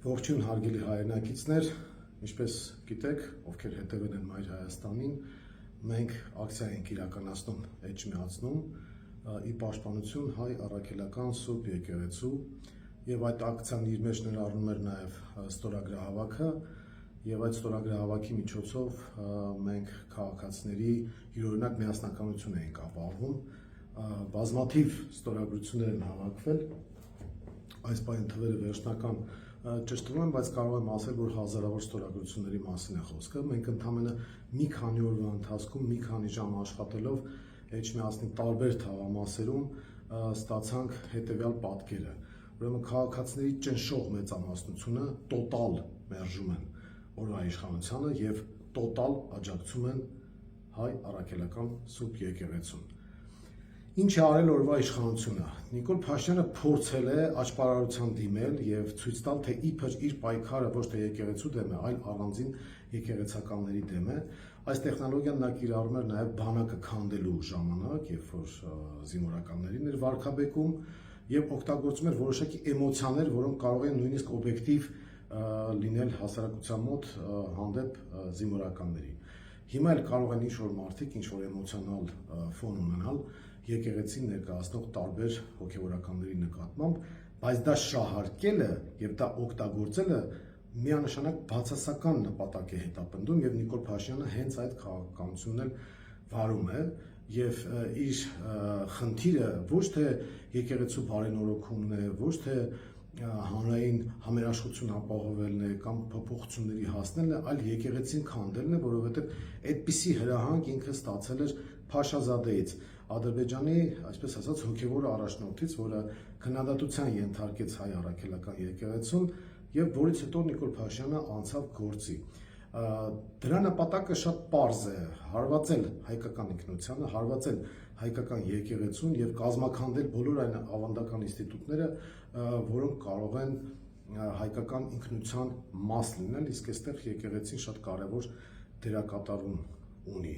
Ողջույն հարգելի հայրենակիցներ, ինչպես գիտեք, ովքեր հետևել են Մայր Հայաստանին, մենք ակցիա ենք իրականացնում Էջմիածնում ի պաշտպանություն հայ առաքելական Սուրբ եկեղեցու եւ այդ ակցիան իր մեջ ներառնում էր նաեւ ստորագրահավաքը եւ այդ ստորագրահավաքի միջոցով մենք քաղաքացիների յուրօրինակ միասնականություն ենք ապահովում, բազմաթիվ ստորագրություններ են հավաքվել, այս պահին թվերը վերջնական ճշտվում են, բայց կարող եմ ասել, որ հազարավոր ստորագրությունների մասին է խոսքը։ Մենք ընդամենը մի քանի օրվա ընթացքում, մի քանի ժամ աշխատելով Էջմիածնի տարբեր թաղամասերում ստացանք հետևյալ պատկերը։ Ուրեմն քաղաքացիների ճնշող մեծամասնությունը տոտալ մերժում են օրվա իշխանությանը եւ տոտալ աջակցում են հայ առաքելական Սուրբ եկեղեցուն։ Ինչ է արել օրվա իշխանությունը։ Նիկոլ Փաշինյանը փորձել է աճպարարության դիմել եւ ցույց տալ, թե իբր իր պայքարը ոչ թե եկեղեցու դեմ է, այլ առանձին եկեղեցականների դեմ է։ Այս տեխնոլոգիան նա կիրառում էր նաեւ բանակը քանդելու ժամանակ, երբ որ զինվորականներին էր վարքաբեկում եւ օգտագործում էր որոշակի էմոցիաներ, որոնք կարող են նույնիսկ օբյեկտիվ լինել հասարակության մոտ հանդեպ զինվորականների։ Հիմա էլ կարող են ինչ-որ մարդիկ ինչ-որ էմոցիոնալ ֆոն ունենալ եկեղեցին ներկայացնող տարբեր հոգևորականների նկատմամբ, բայց դա շահարկելը եւ դա օգտագործելը միանշանակ բացասական նպատակ է հետապնդում եւ Նիկոլ Փաշինյանը հենց այդ քաղաքականությունն էլ վարում է եւ իր խնդիրը ոչ թե եկեղեցու բարենորոգումն է, ոչ թե հանրային համերաշխություն ապահովելն է կամ փոփոխությունների հասնելն է, այլ եկեղեցին քանդելն է, որովհետեւ այդպիսի հրահանգ ինքը ստացել էր Փաշազադեից, Ադրբեջանի, այսպես ասած, հոգևոր առաջնորդից, որը քննադատության ենթարկեց հայ առաքելական եկեղեցուն եւ որից հետո Նիկոլ Փաշինյանը անցավ գործի։ Դրա նպատակը շատ պարզ է՝ հարվածել հայկական ինքնությանը, հարվածել հայկական եկեղեցուն եւ կազմաքանդել բոլոր այն ավանդական ինստիտուտները, որոնք կարող են հայկական ինքնության մաս լինել, իսկ այստեղ եկեղեցին շատ կարեւոր դերակատարում ունի։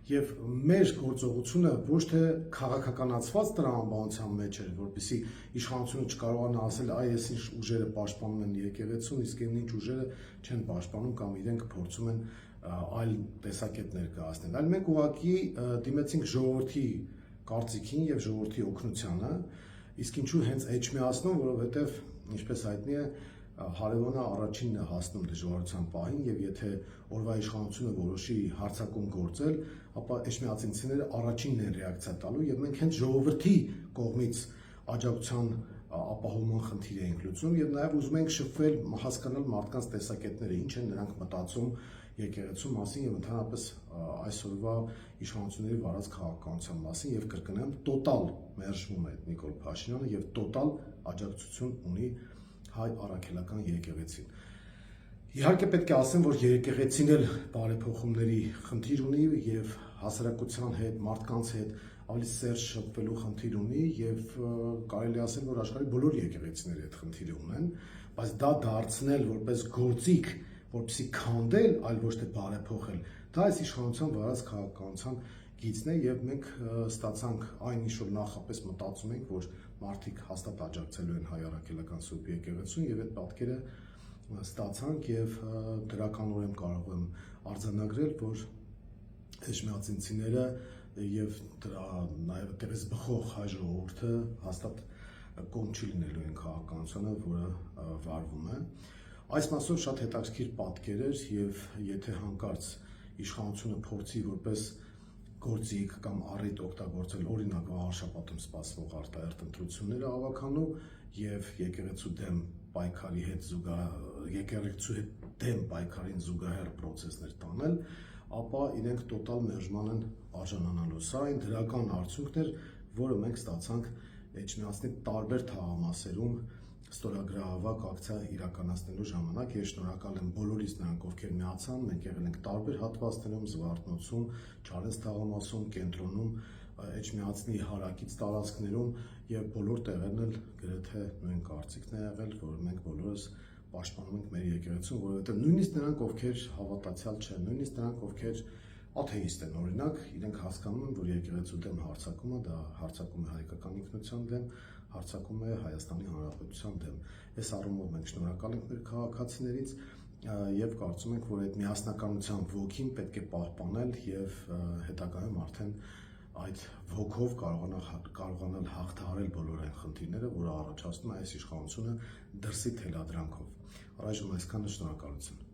Եվ մեր գործողությունը ոչ թե քաղաքականացված տրամաբանության մեջ էր, որպեսզի իշխանությունը չկարողանա ասել, այ ես ինչ ուժերը պաշտպանում են եկեղեցուն, իսկ ինչ ուժերը չեն պաշտպանում կամ իրենք փորձում են այլ տեսակետ ներկայացնել։ Այլ մենք ուղղակի դիմեցինք ժողովրդի կարծիքին եւ ժողովրդի օգնությանը, իսկ ինչու հենց Էջմիածնում, որովհետեւ ինչպես հայտնի է, հարևանը առաջինն է հասնում դժվարության պահին եւ եթե օրվա իշխանությունը որոշի հարձակում գործել, ապա էջմիածինցիները առաջինն են ռեակցիա տալու եւ մենք հենց ժողովրդի կողմից աջակցության ապահովման խնդիր էինք լուծում եւ նաեւ ուզում ենք շփվել, հասկանալ մարդկանց տեսակետները, ինչ են նրանք մտածում եկեղեցու մասին եւ ընդհանրապես այսօրվա իշխանությունների վարած քաղաքականության մասին եւ կրկնեմ, տոտալ մերժվում է Նիկոլ Փաշինյանը եւ տոտալ աջակցություն ունի հայ առաքելական եկեղեցին։ Իհարկե պետք է ասեմ, որ եկեղեցին էլ բարեփոխումների խնդիր ունի եւ հասարակության հետ, մարդկանց հետ ավելի սերտ շփվելու խնդիր ունի եւ կարելի ասել, որ աշխարհի բոլոր եկեղեցիները այդ խնդիրը ունեն, բայց դա դարձնել որպես գործիք, որպեսզի քանդել, այլ ոչ թե բարեփոխել, դա այս իշխանության վարած քաղաքականության գիծն է եւ մենք ստացանք այն ինչ որ նախապես մտածում ենք, որ մարդիկ հաստատ աջակցելու են հայ առաքելական Սուրբ եկեղեցուն եւ այդ պատկերը ստացանք եւ դրականորեն կարող եմ արձանագրել, որ էջմիածինցիները եւ դրա նաեւ դերս բխող հայ ժողովուրդը հաստատ կողմ չի լինելու այն քաղաքականությանը, որը վարվում է։ Այս մասով շատ հետաքրքիր պատկեր էր եւ եթե հանկարծ իշխանությունը փորձի որպես գործիք կամ առիթ օգտագործել օրինակ վաղարշաբաթում սպասվող արտահերթ ընտրությունները ավականու եւ եկեղեցու դեմ պայքարի հետ եկեղեցու դեմ պայքարին զուգահեռ process-ներ տանել, ապա իրենք տոտալ մերժման են արժանանալու։ Սա այն դրական արդյունքն էր, որը մենք ստացանք Էջմիածնի տարբեր թաղամասերում ստորագրահավաք ակցիա իրականացնելու ժամանակ եւ շնորհակալ եմ բոլորից նրանք, ովքեր միացան, մենք եղել ենք տարբեր հատվածներում, Զվարթնոցում, Չարենց թաղամասում, կենտրոնում, Էջմիածնի հարակից տարածքներում եւ բոլոր տեղերն էլ գրեթե նույն կարծիքն է եղել, որ մենք բոլորս պաշտպանում ենք մեր եկեղեցուն, որովհետեւ նույնիսկ նրանք, ովքեր հավատացյալ չեն, նույնիսկ նրանք, ովքեր աթեիստ են, օրինակ, իրենք հասկանում են, որ եկեղեցու դեմ հարձակումը դա հարձակում է հայկական ինքնության դեմ, հարձակում է Հայաստանի Հանրապետության դեմ։ Այս առումով մենք շնորհակալ ենք մեր քաղաքացիներից եւ կարծում ենք, որ այդ միասնականության ոգին պետք է պահպանել եւ հետագայում արդեն այդ ոգով կարողանալ հաղթահարել բոլոր այն խնդիրները, որը առաջացնում է այս իշխանությունը դրսի թելադրանքով։ Առայժմ այսքանը, շնորհակալություն։